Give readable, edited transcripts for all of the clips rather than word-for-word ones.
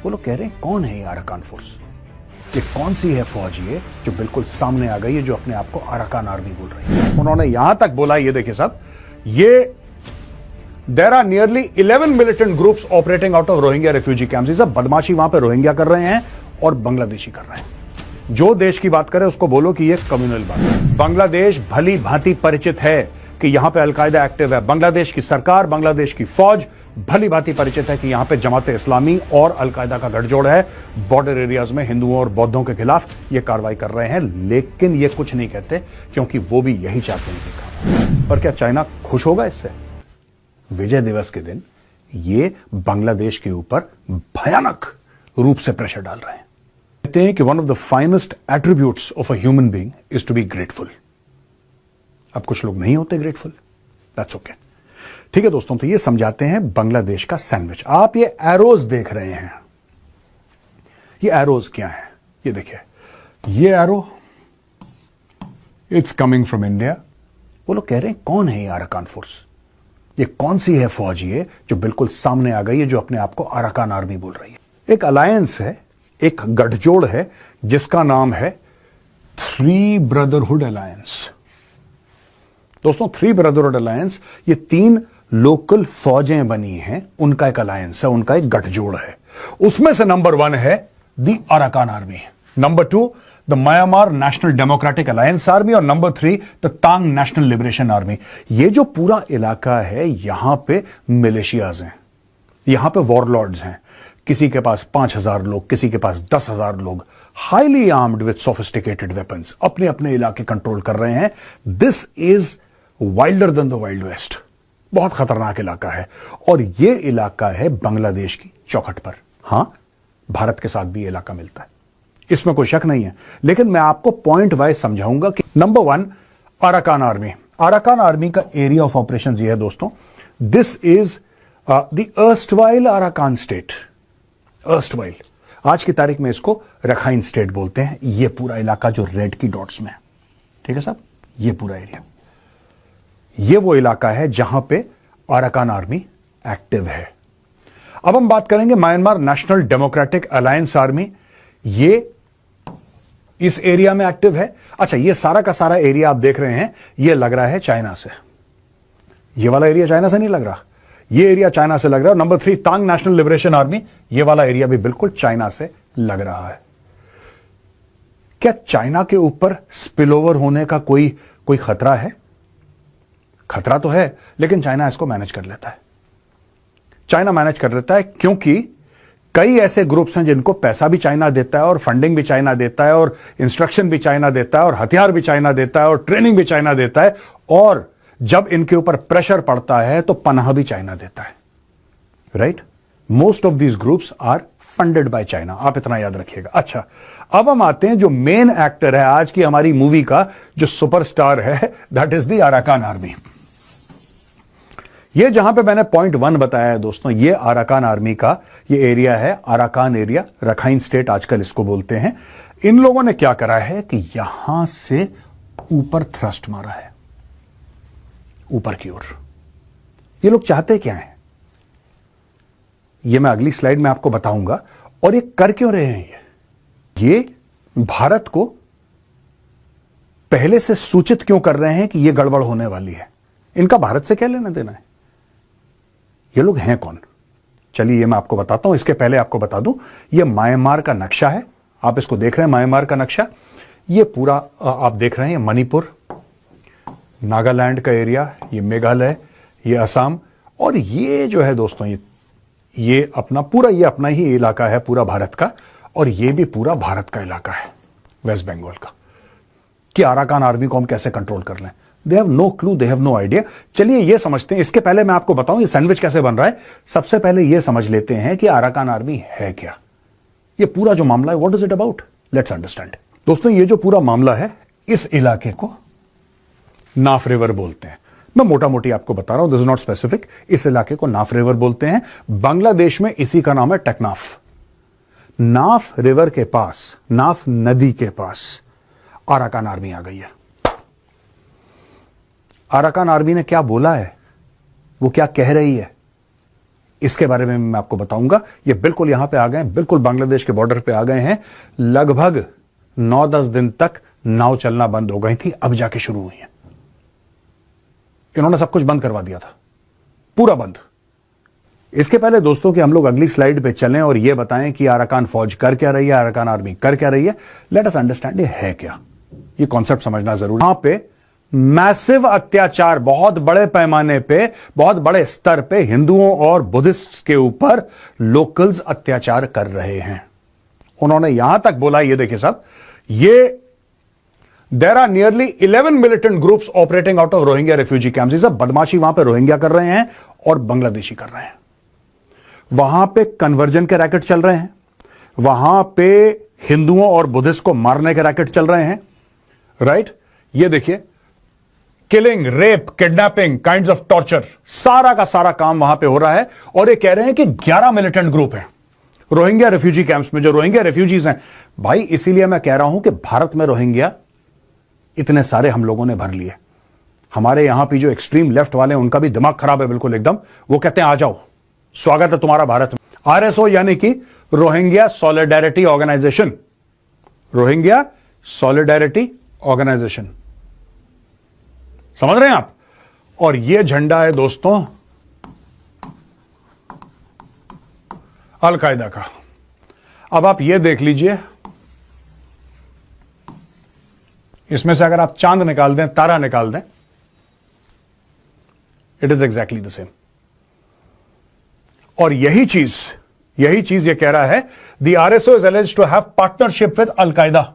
वो लोग कह रहे हैं कौन है ये अराकान फोर्स, ये कौन सी है फौज ये जो बिल्कुल सामने आ गई है, जो अपने आप को अराकान आर्मी बोल रही है। उन्होंने यहां तक बोला, ये देखिए साहब, ये there are nearly 11 militant groups operating out of Rohingya refugee camps. सब बदमाशी वहां पे रोहिंग्या कर रहे हैं और बांग्लादेशी कर रहे हैं। जो देश की बात करे उसको बोलो कि ये कम्युनल बात है। बांग्लादेश भली भांति परिचित है कि यहां पे अलकायदा एक्टिव है। बांग्लादेश की सरकार, बांग्लादेश की फौज भली भांति परिचित है कि यहां पे जमाते इस्लामी और अलकायदा का गठजोड़ है। बॉर्डर एरियाज में हिंदुओं और बौद्धों के खिलाफ ये कार्रवाई कर रहे हैं, लेकिन ये कुछ नहीं कहते क्योंकि वो भी यही चाहते हैं कि काम। पर क्या चाइना खुश होगा इससे? विजय दिवस के दिन ये बांग्लादेश के ऊपर भयानक रूप से प्रेशर डाल रहे हैं। कहते हैं कि one of the finest attributes of a human being is to be grateful. अब कुछ लोग नहीं होते ग्रेटफुल, दैट्स ओके। ठीक है दोस्तों, तो ये समझाते हैं बांग्लादेश का सैंडविच। आप ये एरोज देख रहे हैं, ये एरोज क्या है? ये देखिए, ये arrow it's coming from India. वो लोग कह रहे हैं कौन है ये अराकान फोर्स, ये कौन सी है फौज ये जो बिल्कुल सामने आ गई है, जो अपने आप को अराकान आर्मी बोल रही है। एक अलायंस है, एक गठजोड़ है जिसका नाम है थ्री ब्रदरहुड अलायंस। दोस्तों, थ्री ब्रदरहुड अलायंस, ये 3 लोकल फौजें बनी हैं, उनका एक अलायंस है, उनका एक गठजोड़ है। उसमें से नंबर 1 है the Arakan Army, number 2 the Myanmar National Democratic Alliance Army और number 3 the Ta'ang National Liberation Army. ये जो पूरा इलाका है, यहां पे मिलिशियाज हैं, यहां पे वॉरलॉर्ड्स हैं। किसी के पास 5,000 लोग, किसी के पास 10,000 लोग, highly armed with sophisticated weapons, अपने अपने इलाके कंट्रोल कर रहे हैं। This is wilder than the Wild West, बहुत खतरनाक इलाका है। और यह इलाका है बांग्लादेश की चौखट पर। हां, भारत के साथ भी इलाका मिलता है, इसमें कोई शक नहीं है, लेकिन मैं आपको पॉइंट वाइज समझाऊंगा कि number 1 Arakan army. Arakan army का एरिया ऑफ ऑपरेशन यह है दोस्तों, this is the erstwhile Arakan state. Erstwhile, आज की तारीख में इसको रखाइन स्टेट बोलते हैं। यह पूरा इलाका जो रेड की डॉट्स में है, ठीक है साहब, यह पूरा एरिया, यह वो इलाका है जहां पे अराकान आर्मी एक्टिव है। अब हम बात करेंगे Myanmar National Democratic Alliance army, ये इस एरिया में एक्टिव है। अच्छा, ये सारा का सारा एरिया आप देख रहे हैं, ये लग रहा है चाइना से। ये वाला एरिया चाइना से नहीं लग रहा, ये एरिया चाइना से लग रहा है। नंबर 3 तांग नेशनल लिबरेशन आर्मी, ये वाला एरिया भी बिल्कुल चाइना से लग रहा है। क्या चाइना के ऊपर स्पिलओवर होने का कोई खतरा है? खतरा तो है, लेकिन चाइना इसको मैनेज कर लेता है। चाइना मैनेज कर लेता है क्योंकि कई ऐसे ग्रुप्स हैं जिनको पैसा भी चाइना देता है और फंडिंग भी चाइना देता है और इंस्ट्रक्शन भी चाइना देता है और हथियार भी चाइना देता है और ट्रेनिंग भी चाइना देता है, और जब इनके ऊपर प्रेशर पड़ता है तो पनाह भी चाइना देता है। Right? Most of these groups are funded by China, आप इतना याद रखिएगा। अच्छा, अब हम आते हैं जो मेन एक्टर है आज की हमारी मूवी का, जो सुपरस्टार है, that is the Arakan army. ये जहां पे मैंने पॉइंट 1 बताया है दोस्तों, ये अराकान आर्मी का ये एरिया है, अराकान एरिया, रखाइन स्टेट आजकल इसको बोलते हैं। इन लोगों ने क्या करा है कि यहां से ऊपर थ्रस्ट मारा है, ऊपर की ओर। ये लोग चाहते क्या हैं, ये मैं अगली स्लाइड में आपको बताऊंगा। और ये कर क्यों रहे हैं? ये भारत को पहले से सूचित क्यों कर रहे हैं कि ये गड़बड़ होने वाली है? इनका भारत से क्या लेना देना है? ये लोग हैं कौन? चलिए ये मैं आपको बताता हूं। इसके पहले आपको बता दूं, ये म्यांमार का नक्शा है, आप इसको देख रहे हैं, म्यांमार का नक्शा। ये पूरा आप देख रहे हैं, ये मणिपुर, नागालैंड का एरिया, ये मेघालय, ये असम, और ये जो है दोस्तों, ये अपना पूरा, ये अपना ही इलाका है पूरा भारत का, और ये भी पूरा भारत का इलाका है, वेस्ट बंगाल का। कि अराकान आर्मी को हम कैसे कंट्रोल कर लें? They have no clue, they have no idea. चलिए ये समझते हैं। इसके पहले मैं आपको बताऊं ये सैंडविच कैसे बन रहा है। सबसे पहले ये समझ लेते हैं कि अराकान आर्मी है क्या। ये पूरा जो मामला है, what is it about, let's understand. दोस्तों, ये जो पूरा मामला है, इस इलाके को नाफ रिवर बोलते हैं। मैं मोटा मोटी आपको बता रहा हूं, दिस इज नॉट स्पेसिफिक। इस इलाके को नाफ रिवर बोलते हैं। बांग्लादेश में इसी का नाम है टेकनाफ। नाफ रिवर के पास, नाफ नदी के पास अराकान आर्मी आ गई है। अराकान आर्मी ने क्या बोला है, वो क्या कह रही है, इसके बारे में मैं आपको बताऊंगा। ये बिल्कुल यहां पे आ गए, बिल्कुल बांग्लादेश के बॉर्डर पे आ गए हैं। लगभग 9-10 दिन तक नाव चलना बंद हो गई थी, अब जाके शुरू हुई है। इन्होंने सब कुछ बंद करवा दिया था, पूरा बंद। इसके पहले दोस्तों कि हम लोग अगली स्लाइड पे चलें और यह बताएं कि अराकान फौज कर क्या रही है, अराकान आर्मी कर क्या रही है, लेट अस अंडरस्टैंड ये है क्या। ये कॉन्सेप्ट समझना जरूरी। यहां पे मैसिव अत्याचार, बहुत बड़े पैमाने पे, बहुत बड़े स्तर पे हिंदुओं और बुद्धिस्ट के ऊपर लोकल्स अत्याचार कर रहे हैं। उन्होंने यहां तक बोला, ये देखिए साहब, ये there are nearly 11 militant groups operating out of Rohingya refugee camps. ये सब बदमाशी वहां पे रोहिंग्या कर रहे हैं और बांग्लादेशी कर रहे हैं। वहां पे कन्वर्जन के रैकेट चल रहे हैं, वहां पे हिंदुओं और बुद्धिस्ट को मारने के रैकेट चल रहे हैं, राइट। ये देखिए, killing, rape, kidnapping, kinds of torture, सारा का सारा काम वहां पे हो रहा है। और ये कह रहे हैं कि 11 मिलिटेंट ग्रुप हैं रोहिंग्या रेफ्यूजी कैंप्स में, जो रोहिंग्या रेफ्यूजीज हैं। भाई इसीलिए मैं कह रहा हूं कि भारत में रोहिंग्या इतने सारे हम लोगों ने भर लिए। हमारे यहां पे जो एक्सट्रीम लेफ्ट वाले हैं, उनका भी दिमाग खराब है बिल्कुल एकदम। वो कहते हैं आ जाओ, स्वागत है तुम्हारा भारत में। आरएसओ यानी कि Rohingya Solidarity Organisation, Rohingya Solidarity Organisation, समझ रहे हैं आप। और यह झंडा है दोस्तों अल-कायदा का। अब आप यह देख लीजिए, इसमें से अगर आप चांद निकाल दें, तारा निकाल दें, it is exactly the same. और यही चीज ये कह रहा है, the RSO is alleged to have partnership with al-Qaeda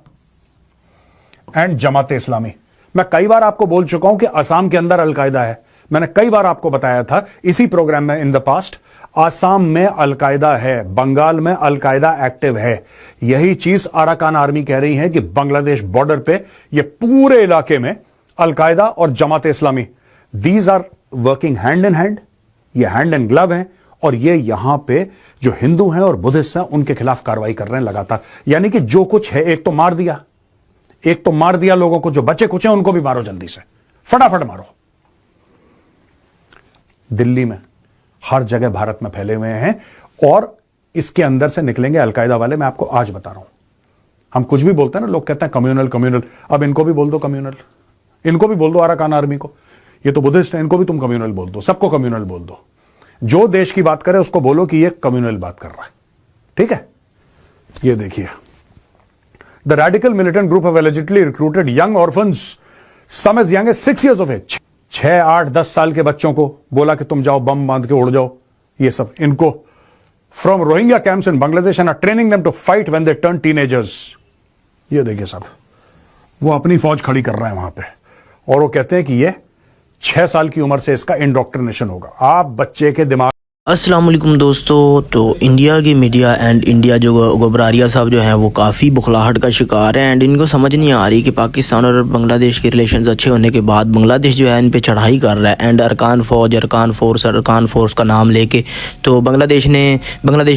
and Jamaat-e Islami. मैं कई बार आपको बोल चुका हूं कि असम के अंदर अल-कायदा है। मैंने कई बार आपको बताया था इसी प्रोग्राम में इन द पास्ट, असम में अल-कायदा है, बंगाल में अल-कायदा एक्टिव है। यही चीज अराकान आर्मी कह रही है कि बांग्लादेश बॉर्डर पे ये पूरे इलाके में अल-कायदा और Jamaat Islami, these are working hand in hand, ये हैंड इन ग्लव हैं। और ये यहां पे जो हिंदू हैं और बुद्धिस्ट हैं उनके खिलाफ कार्रवाई कर रहे हैं लगातार। यानी कि जो कुछ है, एक तो मार दिया लोगों को, जो बचे कुछ हैं उनको भी मारो, जल्दी से फटाफट मारो। दिल्ली में, हर जगह भारत में फैले हुए हैं और इसके अंदर से निकलेंगे अलकायदा वाले। मैं आपको आज बता रहा हूं। हम कुछ भी बोलते हैं ना, लोग कहते हैं कम्युनल, अब इनको भी बोल दो कम्युनल, इनको भी बोल दो अराकान आर्मी को। ये तो बुद्धिस्ट है, इनको भी तुम कम्युनल बोल दो, सबको कम्युनल बोल दो। जो देश की बात करे उसको बोलो कि ये कम्युनल बात कर रहा है, ठीक है। ये देखिए, the radical militant group have allegedly recruited young orphans, some as young as 6 years of age। 6, 8, 10 साल के बच्चों को बोला कि तुम जाओ बम बांध के उड़ जाओ। ये सब इनको from Rohingya camps in Bangladesh and are training them to fight when they turn teenagers. ये देखिए साहब, वो अपनी फौज खड़ी कर रहे हैं वहां पे और वो कहते हैं कि ये 6 साल की उम्र से इसका इंडोक्ट्रिनेशन होगा। आप बच्चे के दिमाग। अस्सलाम वालेकुम दोस्तों। तो इंडिया की मीडिया एंड इंडिया जो गोबरारिया साहब जो हैं वो काफ़ी बुखलाहट का शिकार है एंड इनको समझ नहीं आ रही कि पाकिस्तान और बांग्लादेश के रिलेशंस अच्छे होने के बाद बांग्लादेश जो है इन पे चढ़ाई कर रहा है एंड अरकान फोर्स का नाम लेके तो बांग्लादेश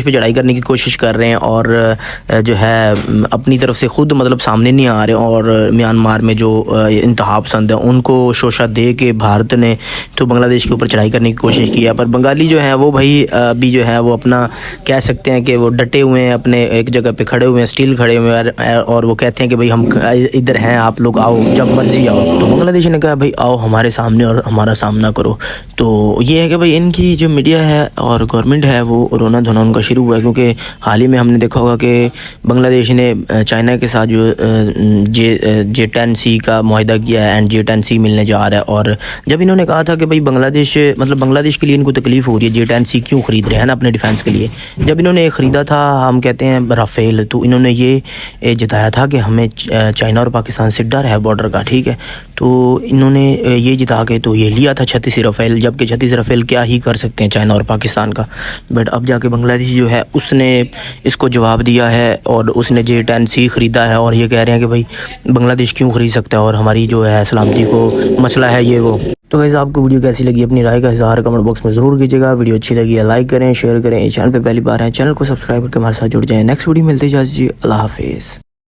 पे चढ़ाई करने की कोशिश कर रहे हैं और जो है अपनी तरफ से खुद मतलब सामने नहीं आ रहे। और म्यांमार में जो इंतहा पसंद है उनको शोशा दे के भारत ने तो बांग्लादेश के ऊपर चढ़ाई करने की कोशिश की है। पर बंगाली जो है वो भाई अभी जो है वो अपना कह सकते हैं कि वो डटे हुए हैं, अपने एक जगह पे खड़े हुए हैं, स्टिल खड़े हुए हैं और वो कहते हैं कि भाई हम इधर हैं, आप लोग आओ, जब मर्जी आओ। तो बांग्लादेश ने कहा भाई आओ हमारे सामने और हमारा सामना करो। तो ये है कि भाई इनकी जो मीडिया है और गवर्नमेंट है वो रोना धोना उनका शुरू हुआ है, क्योंकि हाल ही में हमने देखा होगा कि बांग्लादेश ने चाइना के साथ जो J10C का मुआहदा किया है एंड J10C मिलने जा रहा है। और जब इन्होंने कहा था कि भाई बांग्लादेश के लिए इनको तकलीफ हो रही है, J10C क्यों खरीद रहे हैं ना अपने डिफेंस के लिए, जब इन्होंने ये ख़रीदा था हम कहते हैं राफेल, तो इन्होंने ये जताया था कि हमें चाइना और पाकिस्तान से डर है बॉर्डर का, ठीक है। तो इन्होंने ये जिता के तो ये लिया था 36 राफेल, जबकि 36 राफेल क्या ही कर सकते हैं चाइना और पाकिस्तान का। बट अब जाके बांग्लादेश जो है उसने इसको जवाब दिया है और उसने J10C ख़रीदा है और ये कह रहे हैं कि भाई बांग्लादेश क्यों ख़रीद सकता है और हमारी जो है सलामती को मसला है ये वो। तो गाइस आपको वीडियो कैसी लगी अपनी राय का इज़हार कमेंट बॉक्स में ज़रूर कीजिएगा। वीडियो अच्छी लगी है लाइक करें, शेयर करें, चैनल पे पहली बार है चैनल को सब्सक्राइब करके हमारे साथ जुड़ जाएं। नेक्स्ट वीडियो मिलते हैं, अल्लाह हाफिज़।